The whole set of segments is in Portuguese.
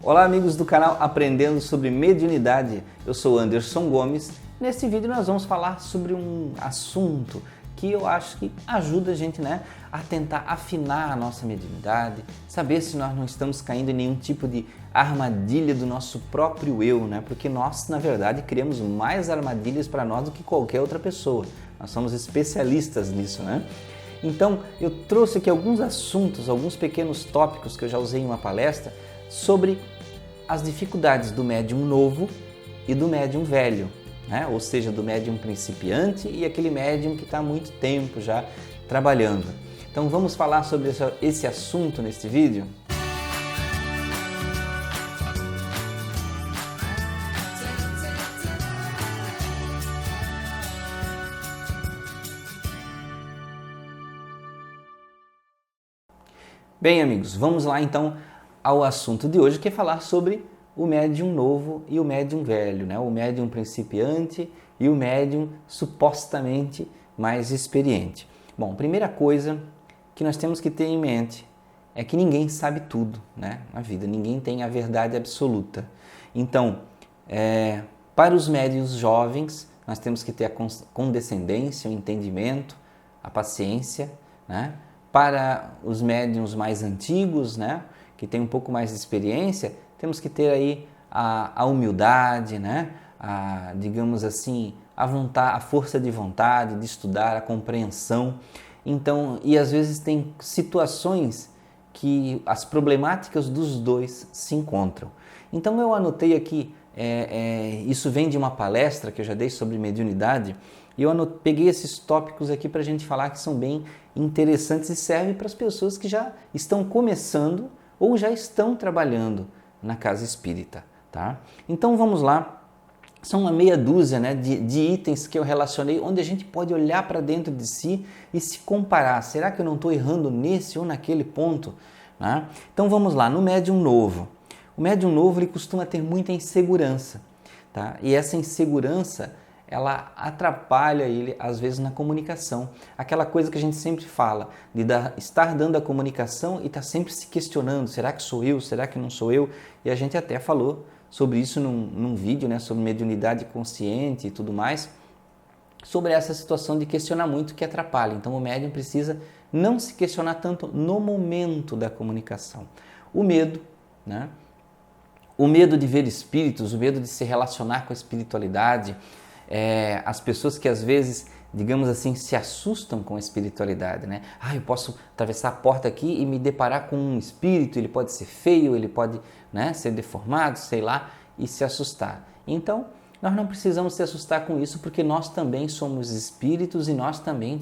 Olá amigos do canal Aprendendo sobre Mediunidade, eu sou Anderson Gomes. Nesse vídeo nós vamos falar sobre um assunto que eu acho que ajuda a gente a tentar afinar a nossa mediunidade, saber se nós não estamos caindo em nenhum tipo de armadilha do nosso próprio eu, porque nós na verdade criamos mais armadilhas para nós do que qualquer outra pessoa, nós somos especialistas nisso, Então eu trouxe aqui alguns assuntos, alguns pequenos tópicos que eu já usei em uma palestra sobre as dificuldades do médium novo e do médium velho, ou seja, do médium principiante e aquele médium que está há muito tempo já trabalhando. Então vamos falar sobre esse assunto neste vídeo? Bem amigos, vamos lá então ao assunto de hoje, que é falar sobre o médium novo e o médium velho, o médium principiante e o médium supostamente mais experiente. Bom, primeira coisa que nós temos que ter em mente é que ninguém sabe tudo, na vida, ninguém tem a verdade absoluta. Então, para os médiuns jovens, nós temos que ter a condescendência, o entendimento, a paciência, Para os médiuns mais antigos, que têm um pouco mais de experiência, temos que ter aí a humildade, digamos assim, a força de vontade, de estudar, a compreensão. Então, e às vezes tem situações que as problemáticas dos dois se encontram. Então eu anotei aqui, isso vem de uma palestra que eu já dei sobre mediunidade, e eu peguei esses tópicos aqui para a gente falar que são bem interessantes e servem para as pessoas que já estão começando ou já estão trabalhando na casa espírita, Então vamos lá, são uma meia dúzia de itens que eu relacionei, onde a gente pode olhar para dentro de si e se comparar. Será que eu não estou errando nesse ou naquele ponto? Então vamos lá, no médium novo. O médium novo ele costuma ter muita insegurança, E essa insegurança ela atrapalha ele às vezes na comunicação. Aquela coisa que a gente sempre fala, de estar dando a comunicação e estar sempre se questionando, será que sou eu, será que não sou eu? E a gente até falou sobre isso num vídeo, sobre mediunidade consciente e tudo mais, sobre essa situação de questionar muito que atrapalha. Então o médium precisa não se questionar tanto no momento da comunicação. O medo, O medo de ver espíritos, o medo de se relacionar com a espiritualidade, as pessoas que às vezes, digamos assim, se assustam com a espiritualidade, eu posso atravessar a porta aqui e me deparar com um espírito, ele pode ser feio, ele pode ser deformado, sei lá, e se assustar. Então, nós não precisamos se assustar com isso, porque nós também somos espíritos e nós também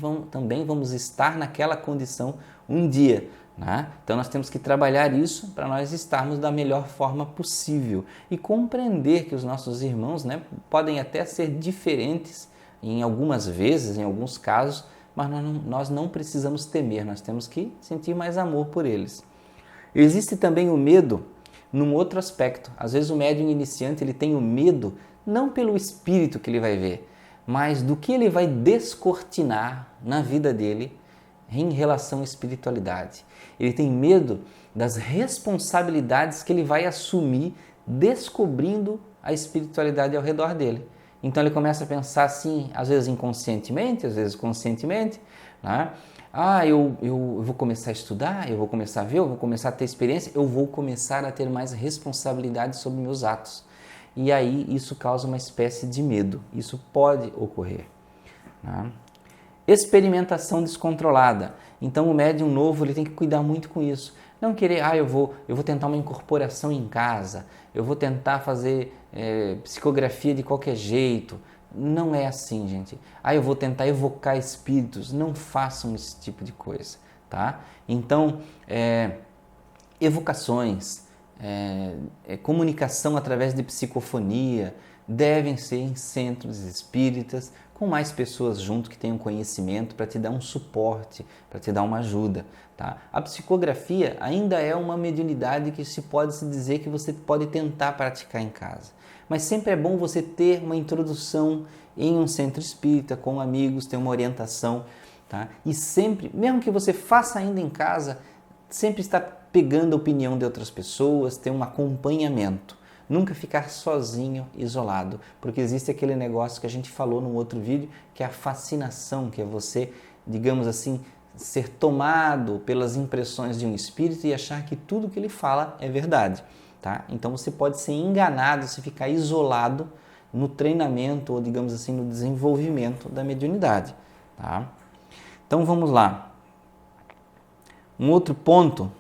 vamos estar naquela condição um dia. Então nós temos que trabalhar isso para nós estarmos da melhor forma possível e compreender que os nossos irmãos podem até ser diferentes em algumas vezes, em alguns casos, mas nós não precisamos temer, nós temos que sentir mais amor por eles. Existe também o medo num outro aspecto. Às vezes o médium iniciante ele tem o medo não pelo espírito que ele vai ver, mas do que ele vai descortinar na vida dele em relação à espiritualidade. Ele tem medo das responsabilidades que ele vai assumir descobrindo a espiritualidade ao redor dele. Então ele começa a pensar assim, às vezes inconscientemente, às vezes conscientemente, eu vou começar a estudar, eu vou começar a ver, eu vou começar a ter experiência, eu vou começar a ter mais responsabilidade sobre meus atos. E aí isso causa uma espécie de medo, isso pode ocorrer. Experimentação descontrolada. Então o médium novo ele tem que cuidar muito com isso. Não querer, eu vou tentar uma incorporação em casa, eu vou tentar fazer psicografia de qualquer jeito. Não é assim, gente. Eu vou tentar evocar espíritos. Não façam esse tipo de coisa, Então, evocações, comunicação através de psicofonia devem ser em centros espíritas, com mais pessoas junto que tenham conhecimento para te dar um suporte, para te dar uma ajuda. A psicografia ainda é uma mediunidade que pode se dizer que você pode tentar praticar em casa. Mas sempre é bom você ter uma introdução em um centro espírita, com amigos, ter uma orientação. E sempre, mesmo que você faça ainda em casa, sempre estar pegando a opinião de outras pessoas, ter um acompanhamento. Nunca ficar sozinho, isolado, porque existe aquele negócio que a gente falou num outro vídeo, que é a fascinação, que é você, digamos assim, ser tomado pelas impressões de um espírito e achar que tudo que ele fala é verdade, tá? Então você pode ser enganado se ficar isolado no treinamento ou, digamos assim, no desenvolvimento da mediunidade, tá? Então vamos lá. Um outro ponto,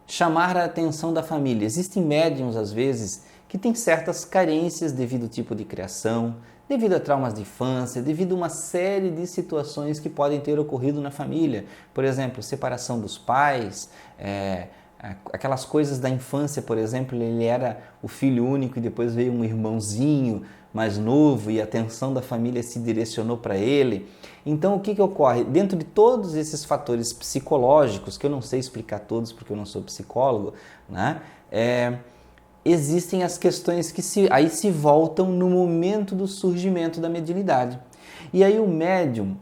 chamar a atenção da família. Existem médiuns, às vezes, que têm certas carências devido ao tipo de criação, devido a traumas de infância, devido a uma série de situações que podem ter ocorrido na família. Por exemplo, separação dos pais, aquelas coisas da infância, por exemplo, ele era o filho único e depois veio um irmãozinho mais novo e a atenção da família se direcionou para ele. Então, o que ocorre? Dentro de todos esses fatores psicológicos, que eu não sei explicar todos porque eu não sou psicólogo, né? Existem as questões que aí se voltam no momento do surgimento da mediunidade. E aí o médium,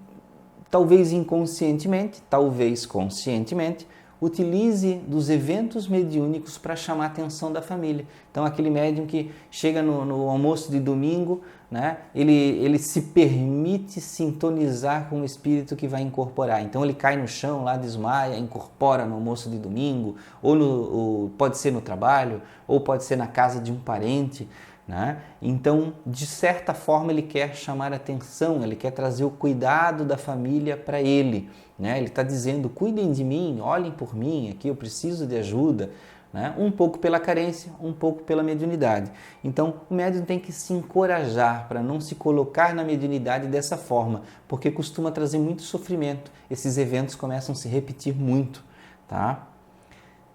talvez inconscientemente, talvez conscientemente, utilize dos eventos mediúnicos para chamar a atenção da família. Então, aquele médium que chega no almoço de domingo, né, ele se permite sintonizar com o espírito que vai incorporar. Então, ele cai no chão, lá desmaia, incorpora no almoço de domingo, ou pode ser no trabalho, ou pode ser na casa de um parente, né? Então, de certa forma, ele quer chamar a atenção, ele quer trazer o cuidado da família para ele, né? Ele está dizendo, cuidem de mim, olhem por mim, aqui eu preciso de ajuda, né? Um pouco pela carência, um pouco pela mediunidade. Então, o médium tem que se encorajar para não se colocar na mediunidade dessa forma, porque costuma trazer muito sofrimento. Esses eventos começam a se repetir muito, tá?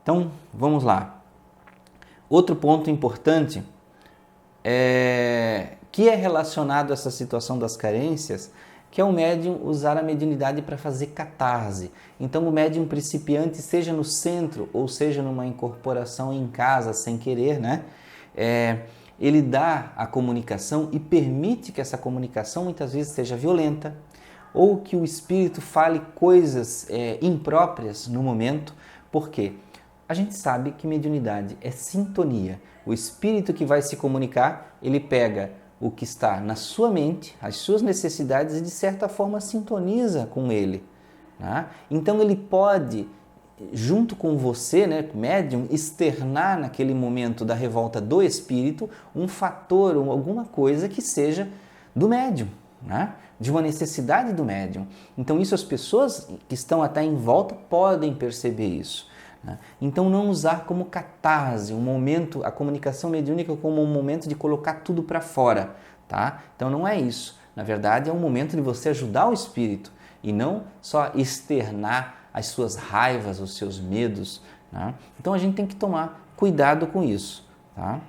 Então, vamos lá. Outro ponto importante que é relacionado a essa situação das carências, que é o médium usar a mediunidade para fazer catarse. Então, o médium principiante, seja no centro ou seja numa incorporação em casa sem querer, né? Ele dá a comunicação e permite que essa comunicação muitas vezes seja violenta ou que o espírito fale coisas impróprias no momento. Por quê? A gente sabe que mediunidade é sintonia. O espírito que vai se comunicar, ele pega o que está na sua mente, as suas necessidades e de certa forma sintoniza com ele, né? Então ele pode, junto com você, né, médium, externar naquele momento da revolta do espírito um fator, alguma coisa que seja do médium, né? De uma necessidade do médium. Então isso as pessoas que estão até em volta podem perceber isso. Então não usar como catarse, um momento, a comunicação mediúnica como um momento de colocar tudo para fora, tá? Então não é isso. Na verdade é um momento de você ajudar o espírito e não só externar as suas raivas, os seus medos, né? Então a gente tem que tomar cuidado com isso, tá?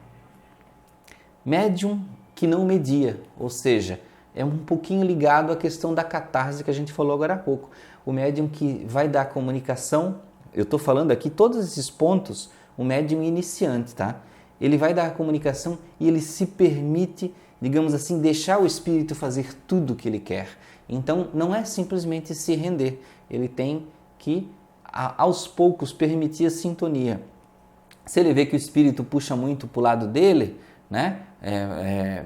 Médium que não media, ou seja, é um pouquinho ligado à questão da catarse que a gente falou agora há pouco. O médium que vai dar comunicação, eu estou falando aqui todos esses pontos, o médium iniciante, tá? Ele vai dar a comunicação e ele se permite, digamos assim, deixar o espírito fazer tudo o que ele quer. Então, não é simplesmente se render, ele tem que, aos poucos, permitir a sintonia. Se ele vê que o espírito puxa muito para o lado dele, né,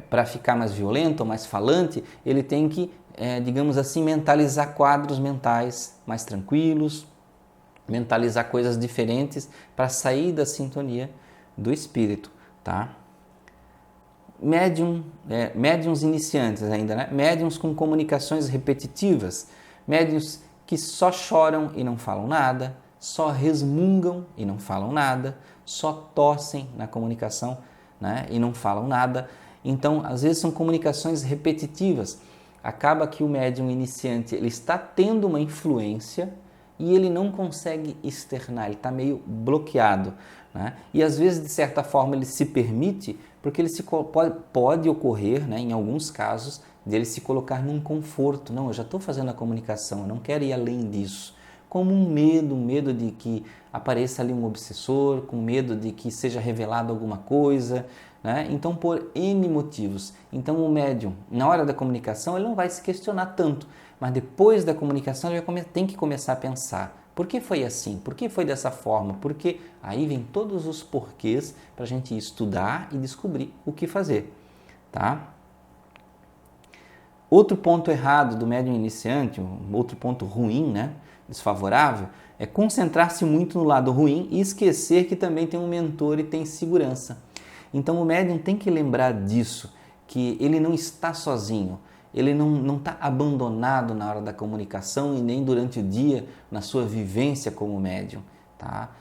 para ficar mais violento ou mais falante, ele tem que, digamos assim, mentalizar quadros mentais mais tranquilos, mentalizar coisas diferentes para sair da sintonia do espírito, tá? Médiuns iniciantes ainda, né? Médiuns com comunicações repetitivas, médiuns que só choram e não falam nada, só resmungam e não falam nada, só tossem na comunicação, né? E não falam nada. Então, às vezes são comunicações repetitivas. Acaba que o médium iniciante ele está tendo uma influência e ele não consegue externar, ele está meio bloqueado, né? E às vezes, de certa forma, ele se permite, porque ele pode ocorrer, né, em alguns casos, dele se colocar num conforto. Não, eu já estou fazendo a comunicação, eu não quero ir além disso. Como um medo de que apareça ali um obsessor, com medo de que seja revelado alguma coisa, né? Então, por N motivos. Então, o médium, na hora da comunicação, ele não vai se questionar tanto, mas depois da comunicação ele tem que começar a pensar, Por que foi assim? Por que foi dessa forma? Porque aí vem todos os porquês para a gente estudar e descobrir o que fazer, tá? Outro ponto errado do médium iniciante, outro ponto ruim, né, desfavorável, é concentrar-se muito no lado ruim e esquecer que também tem um mentor e tem segurança. Então o médium tem que lembrar disso, que ele não está sozinho, ele não está abandonado na hora da comunicação e nem durante o dia na sua vivência como médium, tá?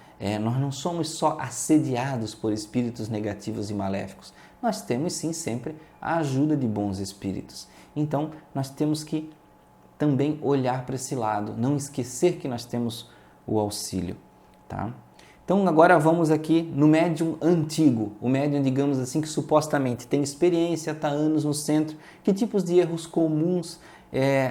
Nós não somos só assediados por espíritos negativos e maléficos, nós temos sim sempre a ajuda de bons espíritos. Então nós temos que também olhar para esse lado, não esquecer que nós temos o auxílio, tá? Então agora vamos aqui no médium antigo, o médium, digamos assim, que supostamente tem experiência, está anos no centro. Que tipos de erros comuns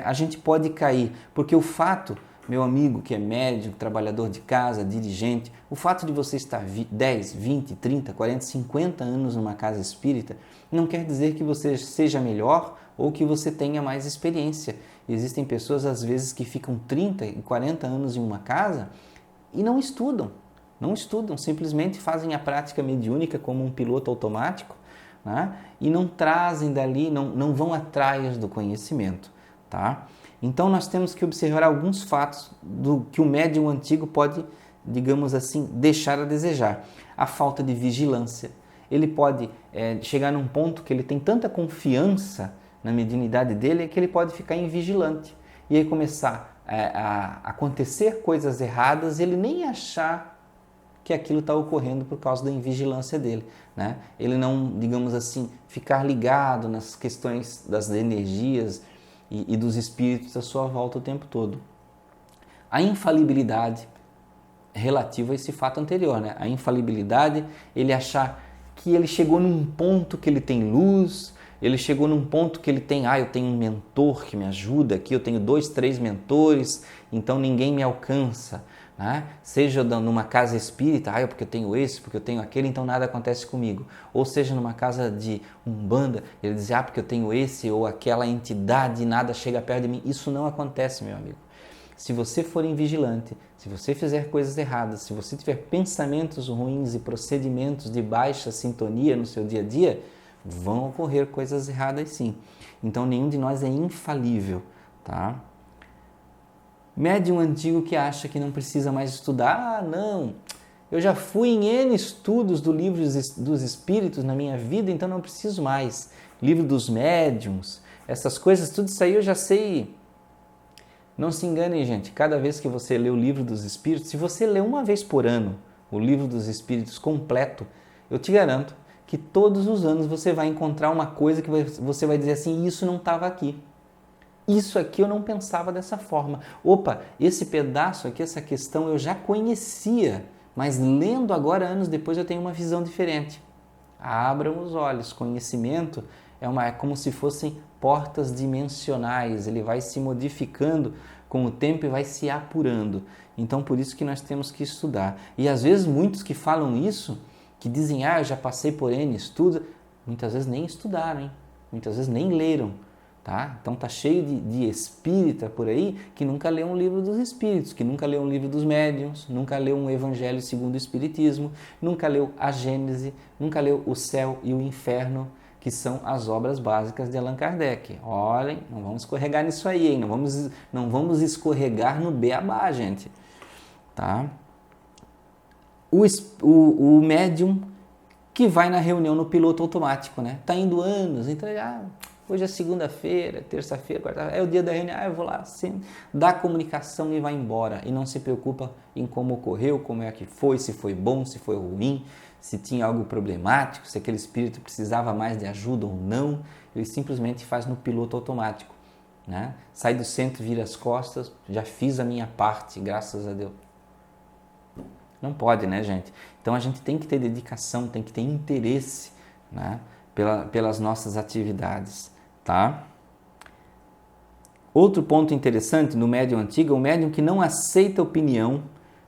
a gente pode cair? Porque o fato, meu amigo que é médium, trabalhador de casa, dirigente, o fato de você estar 10, 20, 30, 40, 50 anos numa casa espírita não quer dizer que você seja melhor ou que você tenha mais experiência. Existem pessoas às vezes que ficam 30 e 40 anos em uma casa e não estudam, simplesmente fazem a prática mediúnica como um piloto automático, né? E não trazem dali, não vão atrás do conhecimento, tá? Então nós temos que observar alguns fatos do que o médium antigo pode, digamos assim, deixar a desejar. A falta de vigilância. Ele pode chegar num ponto que ele tem tanta confiança na mediunidade dele que ele pode ficar invigilante e aí começar a acontecer coisas erradas e ele nem achar que aquilo está ocorrendo por causa da invigilância dele, né? Ele não, digamos assim, ficar ligado nas questões das energias e dos espíritos à sua volta o tempo todo. A infalibilidade relativa a esse fato anterior, né? A infalibilidade, ele achar que ele chegou num ponto que ele tem luz, ele chegou num ponto que ele tem, eu tenho um mentor que me ajuda aqui, eu tenho 2, 3 mentores, então ninguém me alcança, né? Seja numa casa espírita, porque eu tenho esse, porque eu tenho aquele, então nada acontece comigo. Ou seja, numa casa de umbanda, ele diz, porque eu tenho esse ou aquela entidade, nada chega perto de mim. Isso não acontece, meu amigo. Se você for invigilante, se você fizer coisas erradas, se você tiver pensamentos ruins e procedimentos de baixa sintonia no seu dia a dia, vão ocorrer coisas erradas sim. Então nenhum de nós é infalível, tá? Médium antigo que acha que não precisa mais estudar, não, eu já fui em N estudos do livro dos espíritos na minha vida, então não preciso mais. Livro dos médiuns, essas coisas, tudo isso aí eu já sei. Não se enganem, gente, cada vez que você lê o livro dos espíritos, se você lê uma vez por ano o livro dos espíritos completo, eu te garanto que todos os anos você vai encontrar uma coisa que você vai dizer assim, isso não estava aqui. Isso aqui eu não pensava dessa forma. Opa, esse pedaço aqui, essa questão eu já conhecia, mas lendo agora, anos depois, eu tenho uma visão diferente. Abram os olhos, conhecimento é como se fossem portas dimensionais, ele vai se modificando com o tempo e vai se apurando. Então, por isso que nós temos que estudar. E às vezes muitos que falam isso, que dizem, eu já passei por N estudo, muitas vezes nem estudaram, hein? Muitas vezes nem leram, tá? Então tá cheio de espírita por aí que nunca leu um livro dos espíritos, que nunca leu um livro dos médiuns, nunca leu um evangelho segundo o espiritismo, nunca leu a Gênese, nunca leu o céu e o inferno, que são as obras básicas de Allan Kardec. Olhem, não vamos escorregar nisso aí, hein? Não vamos escorregar no beabá, gente, tá? O médium que vai na reunião no piloto automático, né? Tá indo anos, então hoje é segunda-feira, terça-feira, quarta-feira, é o dia da reunião, eu vou lá, assim, dá a comunicação e vai embora. E não se preocupa em como ocorreu, como é que foi, se foi bom, se foi ruim, se tinha algo problemático, se aquele espírito precisava mais de ajuda ou não. Ele simplesmente faz no piloto automático, né? Sai do centro, vira as costas, já fiz a minha parte, graças a Deus. Não pode, né, gente? Então a gente tem que ter dedicação, tem que ter interesse, né, pelas nossas atividades, tá? Outro ponto interessante no médium antigo é o médium que não aceita opinião,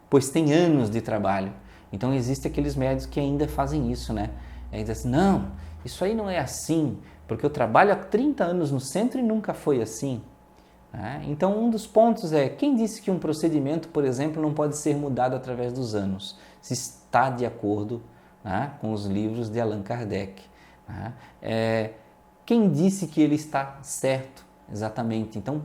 pois tem anos de trabalho. Então existem aqueles médiuns que ainda fazem isso, né? Aí dizem assim, não, isso aí não é assim, porque eu trabalho há 30 anos no centro e nunca foi assim. né? Então, um dos pontos é, quem disse que um procedimento, por exemplo, não pode ser mudado através dos anos? Se está de acordo, né, com os livros de Allan Kardec. Né? Quem disse que ele está certo exatamente? Então,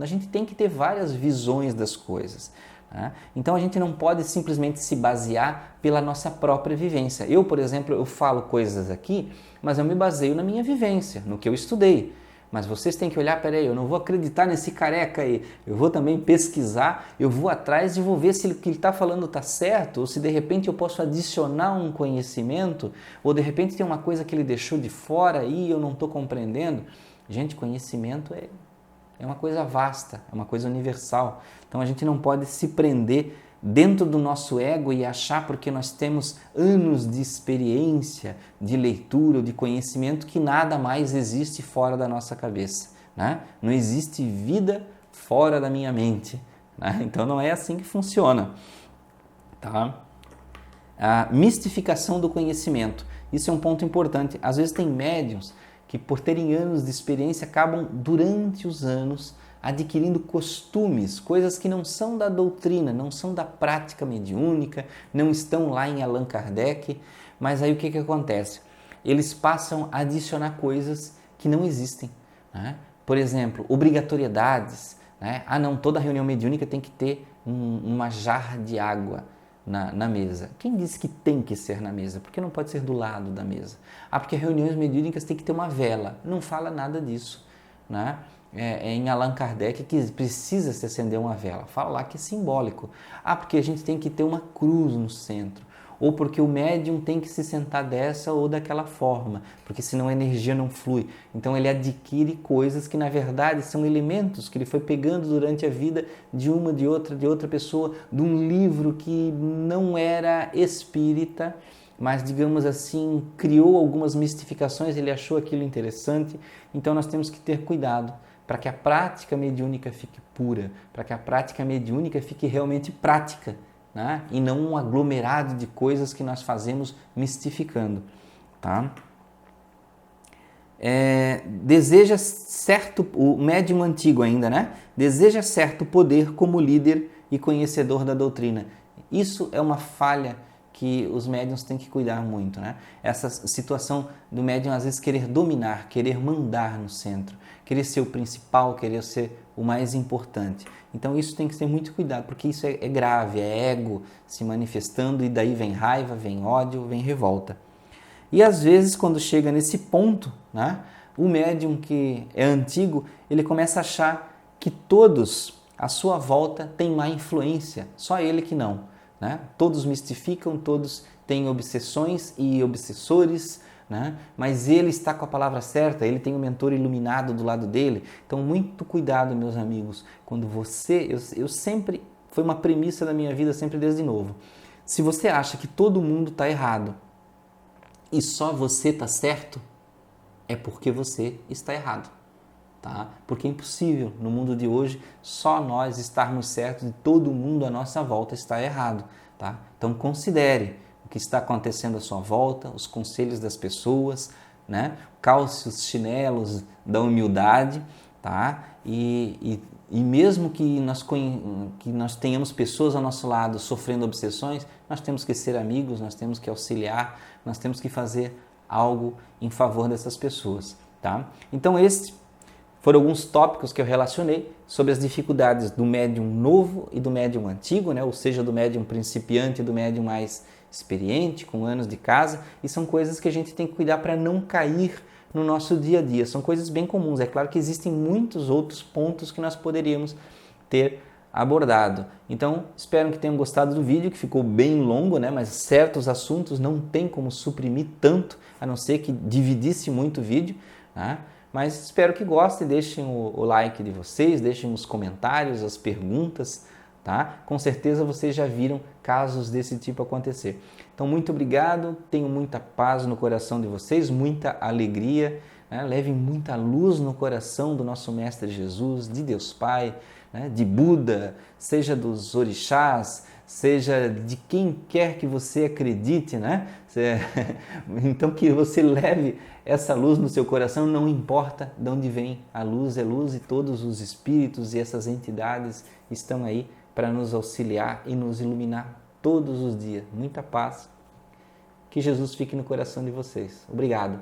a gente tem que ter várias visões das coisas. Né? Então, a gente não pode simplesmente se basear pela nossa própria vivência. Eu, por exemplo, eu falo coisas aqui, mas eu me baseio na minha vivência, no que eu estudei. Mas vocês têm que olhar, peraí, eu não vou acreditar nesse careca aí, eu vou também pesquisar, eu vou atrás e vou ver se o que ele está falando está certo, ou se de repente eu posso adicionar um conhecimento, ou de repente tem uma coisa que ele deixou de fora e eu não estou compreendendo. Gente, conhecimento é uma coisa vasta, é uma coisa universal. Então a gente não pode se prender dentro do nosso ego e achar porque nós temos anos de experiência, de leitura, de conhecimento, que nada mais existe fora da nossa cabeça. Né? Não existe vida fora da minha mente. Né? Então não é assim que funciona. Tá? A mistificação do conhecimento. Isso é um ponto importante. Às vezes tem médiuns que, por terem anos de experiência, acabam durante os anos adquirindo costumes, coisas que não são da doutrina, não são da prática mediúnica, não estão lá em Allan Kardec, mas aí o que acontece? Eles passam a adicionar coisas que não existem. Né? Por exemplo, obrigatoriedades. Né? Ah não, toda reunião mediúnica tem que ter uma jarra de água na mesa. Quem disse que tem que ser na mesa? Por que não pode ser do lado da mesa? Ah, porque reuniões mediúnicas tem que ter uma vela. Não fala nada disso. Né? Em Allan Kardec que precisa se acender uma vela. Fala lá que é simbólico. Ah, porque a gente tem que ter uma cruz no centro. Ou porque o médium tem que se sentar dessa ou daquela forma, porque senão a energia não flui. Então ele adquire coisas que na verdade são elementos que ele foi pegando durante a vida de uma, de outra pessoa, de um livro que não era espírita, mas digamos assim, criou algumas mistificações, ele achou aquilo interessante. Então nós temos que ter cuidado para que a prática mediúnica fique pura, para que a prática mediúnica fique realmente prática. Né? E não um aglomerado de coisas que nós fazemos mistificando. Tá? Deseja certo, o médium antigo ainda, né? Deseja certo poder como líder e conhecedor da doutrina. Isso é uma falha que os médiuns têm que cuidar muito. Né? Essa situação do médium às vezes querer dominar, querer mandar no centro, querer ser o principal, querer ser o mais importante. Então isso tem que ter muito cuidado, porque isso é grave, é ego se manifestando e daí vem raiva, vem ódio, vem revolta. E às vezes quando chega nesse ponto, né, o médium que é antigo, ele começa a achar que todos à sua volta têm má influência, só ele que não. Né? Todos mistificam, todos têm obsessões e obsessores, né? Mas ele está com a palavra certa, ele tem um mentor iluminado do lado dele. Então, muito cuidado, meus amigos, quando eu sempre, foi uma premissa da minha vida, sempre desde novo. Se você acha que todo mundo está errado e só você está certo, é porque você está errado. Tá? Porque é impossível, no mundo de hoje, só nós estarmos certos e todo mundo à nossa volta está errado. Tá? Então, considere o que está acontecendo à sua volta, os conselhos das pessoas, né? Calce os chinelos da humildade, tá? E mesmo que nós tenhamos pessoas ao nosso lado sofrendo obsessões, nós temos que ser amigos, nós temos que auxiliar, nós temos que fazer algo em favor dessas pessoas. Tá? Então, esses foram alguns tópicos que eu relacionei sobre as dificuldades do médium novo e do médium antigo, né? Ou seja, do médium principiante e do médium mais experiente, com anos de casa, e são coisas que a gente tem que cuidar para não cair no nosso dia a dia. São coisas bem comuns. É claro que existem muitos outros pontos que nós poderíamos ter abordado. Então, espero que tenham gostado do vídeo, que ficou bem longo, né? Mas certos assuntos não tem como suprimir tanto, a não ser que dividisse muito o vídeo, né? Mas espero que gostem, deixem o like de vocês, deixem os comentários, as perguntas, tá? Com certeza vocês já viram casos desse tipo acontecer. Então, muito obrigado, tenho muita paz no coração de vocês, muita alegria, né? Levem muita luz no coração do nosso Mestre Jesus, de Deus Pai, né? De Buda, seja dos orixás, seja de quem quer que você acredite, né? Então que você leve essa luz no seu coração, não importa de onde vem, a luz é luz e todos os espíritos e essas entidades estão aí para nos auxiliar e nos iluminar todos os dias. Muita paz, que Jesus fique no coração de vocês. Obrigado.